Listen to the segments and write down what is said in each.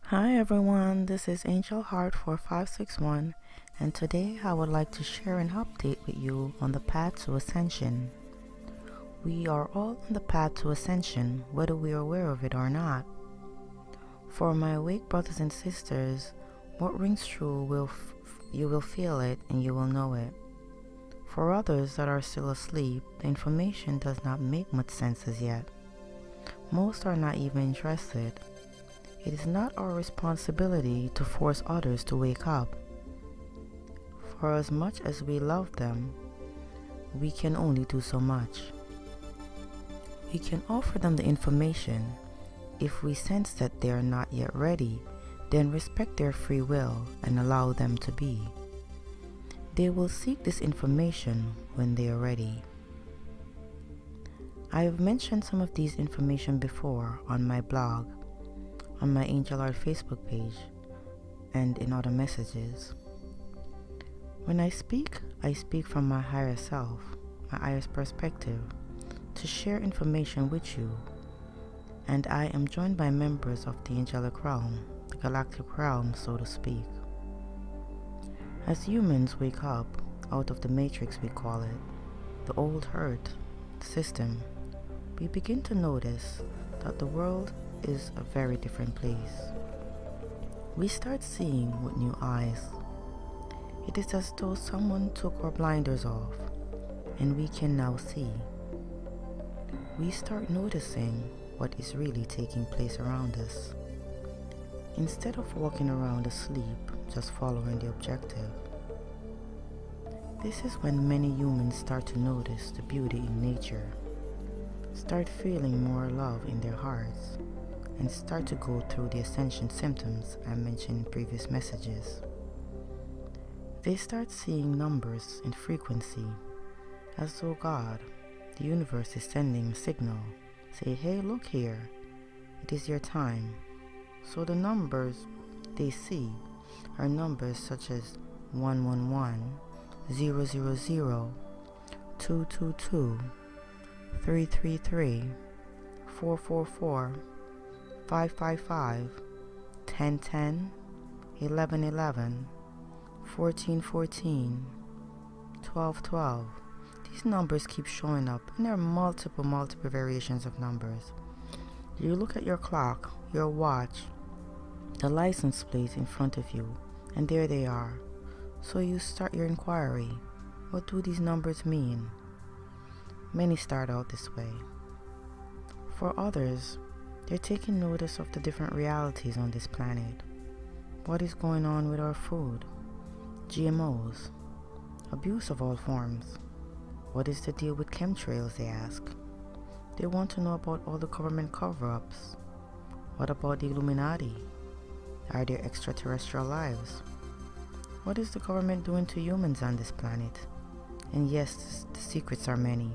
Hi everyone, this is Angel Heart 4561, and today I would like to share an update with you on the path to Ascension. We are all on the path to Ascension, whether we are aware of it or not. For my awake brothers and sisters, what rings true you will feel it and you will know it. For others that are still asleep, the information does not make much sense as yet. Most are not even interested. It is not our responsibility to force others to wake up. For as much as we love them, we can only do so much. We can offer them the information. If we sense that they are not yet ready, then respect their free will and allow them to be. They will seek this information when they are ready. I have mentioned some of these information before on my blog, on my Angel Art Facebook page, and in other messages. When I speak from my higher self, my highest perspective, to share information with you, and I am joined by members of the angelic realm, the galactic realm, so to speak. As humans wake up out of the matrix, we call it, the old hurt system, we begin to notice that the world is a very different place. We start seeing with new eyes. It is as though someone took our blinders off and we can now see. We start noticing what is really taking place around us. Instead of walking around asleep, just following the objective. This is when many humans start to notice the beauty in nature, start feeling more love in their hearts, and start to go through the Ascension symptoms I mentioned in previous messages. They start seeing numbers and frequency, as though God, the universe, is sending a signal. Say, hey, look here, it is your time. So the numbers they see are numbers such as 111, 000, 222, 333, 444, 555, 1010, 1111, 1414, 1212. These numbers keep showing up, and there are multiple variations of numbers. You look at your clock, your watch, the license plate in front of you, and there they are. So you start your inquiry. What do these numbers mean? Many start out this way. For others, they're taking notice of the different realities on this planet. What is going on with our food? GMOs, abuse of all forms. What is the deal with chemtrails, they ask. They want to know about all the government cover-ups. What about the Illuminati? Are there extraterrestrial lives? What is the government doing to humans on this planet? And yes, the secrets are many.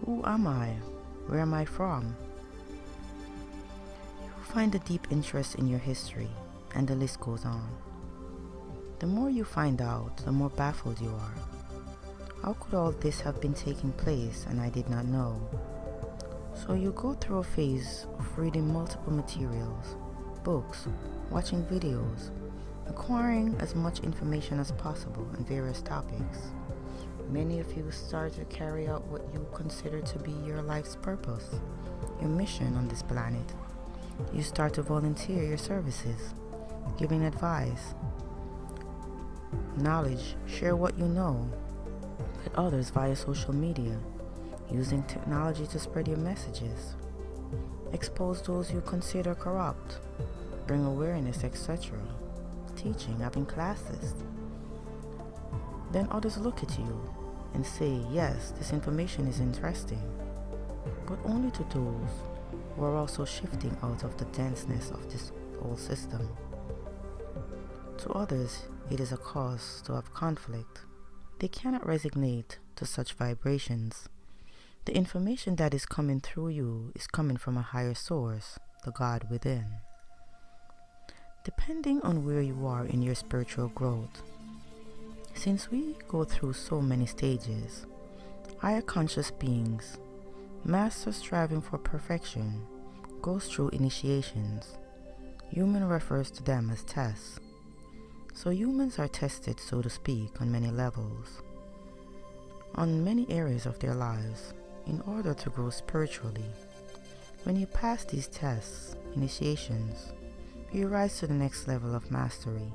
Who am I? Where am I from? You find a deep interest in your history, and the list goes on. The more you find out, the more baffled you are. How could all this have been taking place and I did not know? So you go through a phase of reading multiple materials, books, watching videos, acquiring as much information as possible on various topics. Many of you start to carry out what you consider to be your life's purpose, your mission on this planet. You start to volunteer your services, giving advice, knowledge, share what you know with others via social media, using technology to spread your messages, expose those you consider corrupt, bring awareness, etc., teaching, having classes. Then others look at you and say, yes, this information is interesting, but only to those who are also shifting out of the denseness of this old system. To others, it is a cause to have conflict. They cannot resignate to such vibrations. The information that is coming through you is coming from a higher source, the God within. Depending on where you are in your spiritual growth, since we go through so many stages, higher conscious beings, masters striving for perfection, goes through initiations, Human refers to them as tests. So humans are tested, so to speak, on many levels, on many areas of their lives, in order to grow spiritually. When you pass these tests, initiations, you rise to the next level of mastery.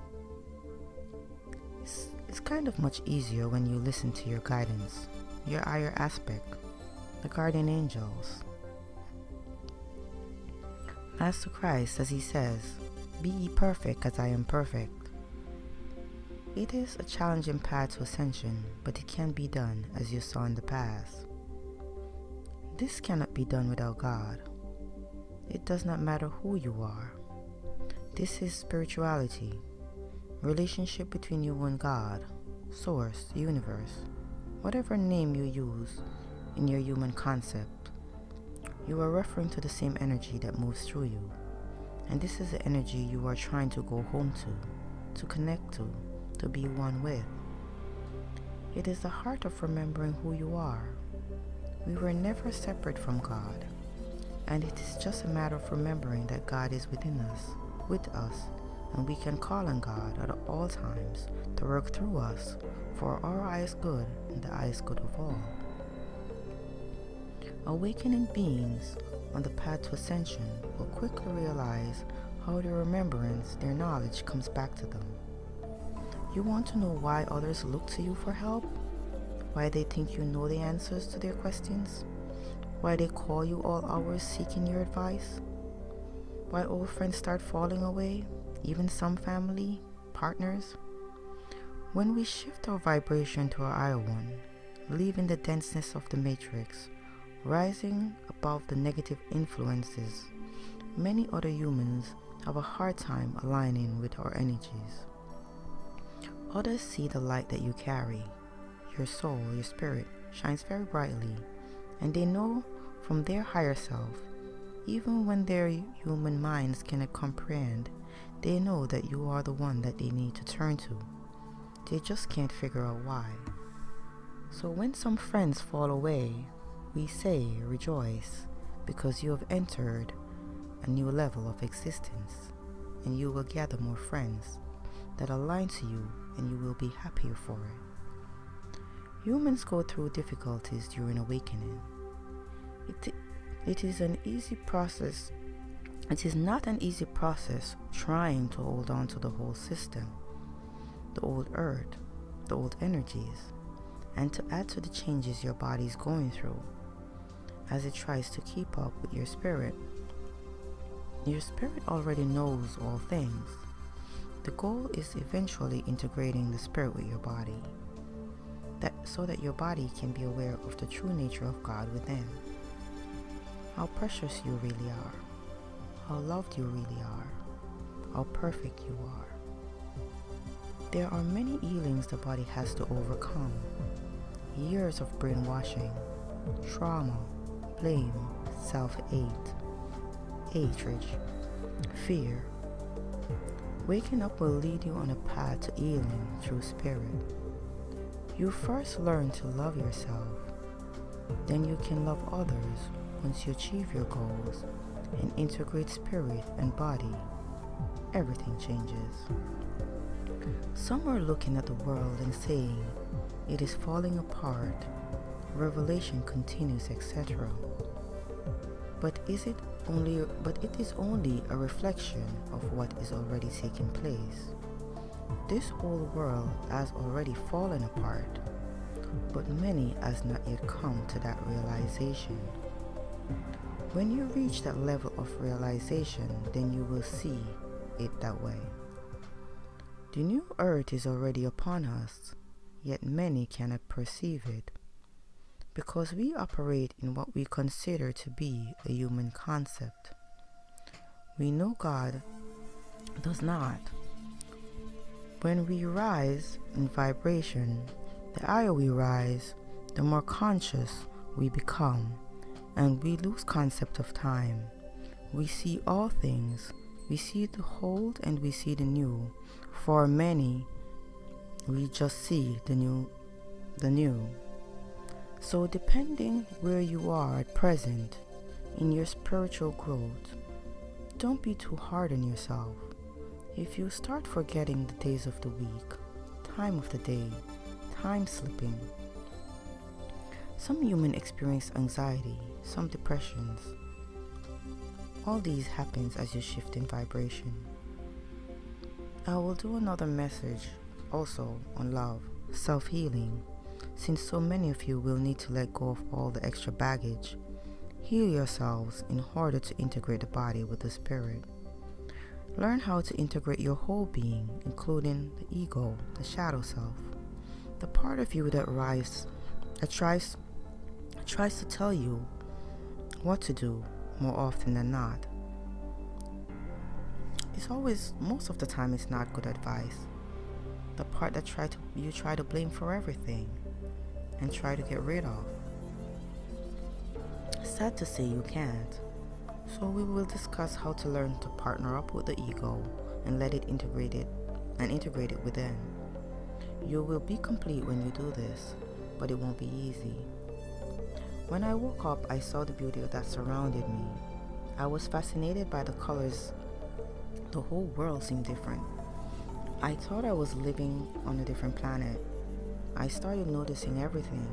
It's kind of much easier when you listen to your guidance, your higher aspect, the guardian angels. Master Christ, as he says, "Be ye perfect as I am perfect." It is a challenging path to ascension, but it can be done, as you saw in the past. This cannot be done without God. It does not matter who you are. This is spirituality, relationship between you and God, Source, Universe, whatever name you use in your human concept. You are referring to the same energy that moves through you, and this is the energy you are trying to go home to connect to be one with. It is the heart of remembering who you are. We were never separate from God, and it is just a matter of remembering that God is within us, with us, and we can call on God at all times to work through us for our highest good and the highest good of all. Awakening beings on the path to ascension will quickly realize how their remembrance, their knowledge comes back to them. You want to know why others look to you for help? Why they think you know the answers to their questions? Why they call you all hours seeking your advice? Why old friends start falling away, even some family, partners? When we shift our vibration to our higher one, leaving the denseness of the matrix, rising above the negative influences, many other humans have a hard time aligning with our energies. Others see the light that you carry. Your soul, your spirit, shines very brightly, and they know from their higher self, even when their human minds cannot comprehend, they know that you are the one that they need to turn to. They just can't figure out why. So when some friends fall away, we say, rejoice, because you have entered a new level of existence, and you will gather more friends that align to you, and you will be happier for it. Humans go through difficulties during awakening. It is an easy process. It is not an easy process trying to hold on to the whole system, the old earth, the old energies, and to add to the changes your body is going through as it tries to keep up with your spirit. Your spirit already knows all things. The goal is eventually integrating the spirit with your body, so that your body can be aware of the true nature of God within. How precious you really are, how loved you really are, how perfect you are. There are many healings the body has to overcome. Years of brainwashing, trauma, blame, self-hate, hatred, fear. Waking up will lead you on a path to healing through spirit. You first learn to love yourself, then you can love others. Once you achieve your goals and integrate spirit and body, everything changes. Some are looking at the world and saying, it is falling apart, revelation continues, etc. But it is only a reflection of what is already taking place. This whole world has already fallen apart, but many has not yet come to that realization. When you reach that level of realization, then you will see it that way. The new earth is already upon us, yet many cannot perceive it, because we operate in what we consider to be a human concept. We know God does not. When we rise in vibration, the higher we rise, the more conscious we become, and we lose concept of time. We see all things. We see the old and we see the new. For many, we just see the new. So depending where you are at present in your spiritual growth, don't be too hard on yourself. If you start forgetting the days of the week, time of the day, time slipping. Some humans experience anxiety, some depressions. All these happens as you shift in vibration. I will do another message also on love, self-healing, since so many of you will need to let go of all the extra baggage. Heal yourselves in order to integrate the body with the spirit. Learn how to integrate your whole being, including the ego, the shadow self, the part of you that tries to tell you what to do more often than not. Most of the time it's not good advice. The part that you try to blame for everything and try to get rid of. Sad to say you can't. So we will discuss how to learn to partner up with the ego and let it integrate it within. You will be complete when you do this, but it won't be easy. When I woke up, I saw the beauty that surrounded me. I was fascinated by the colors. The whole world seemed different. I thought I was living on a different planet. I started noticing everything.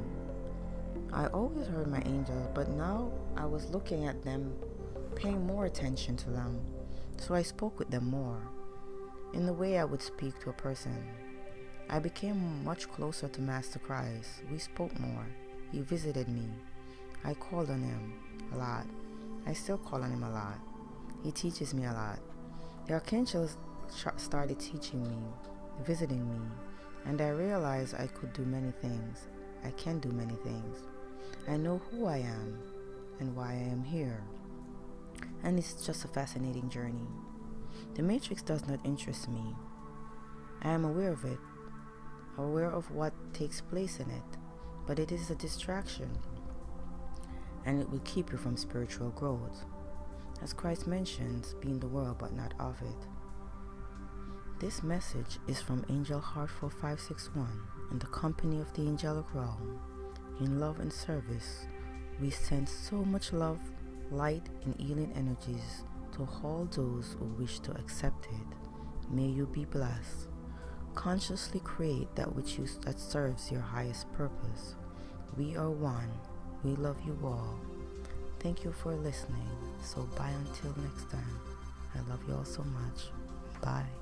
I always heard my angels, but now I was looking at them, paying more attention to them. So I spoke with them more, in the way I would speak to a person. I became much closer to Master Christ. We spoke more. He visited me. I called on him a lot. I still call on him a lot. He teaches me a lot. The archangels started teaching me, visiting me, and I realized I could do many things. I can do many things. I know who I am and why I am here. And it's just a fascinating journey. The Matrix does not interest me. I am aware of it, aware of what takes place in it, but it is a distraction, and it will keep you from spiritual growth. As Christ mentions, be in the world but not of it. This message is from Angel Heart 4561 in the company of the angelic realm. In love and service, we send so much love, light, and healing energies to all those who wish to accept it. May you be blessed. Consciously create that that serves your highest purpose. We are one. We love you all. Thank you for listening. So bye until next time. I love you all so much. Bye.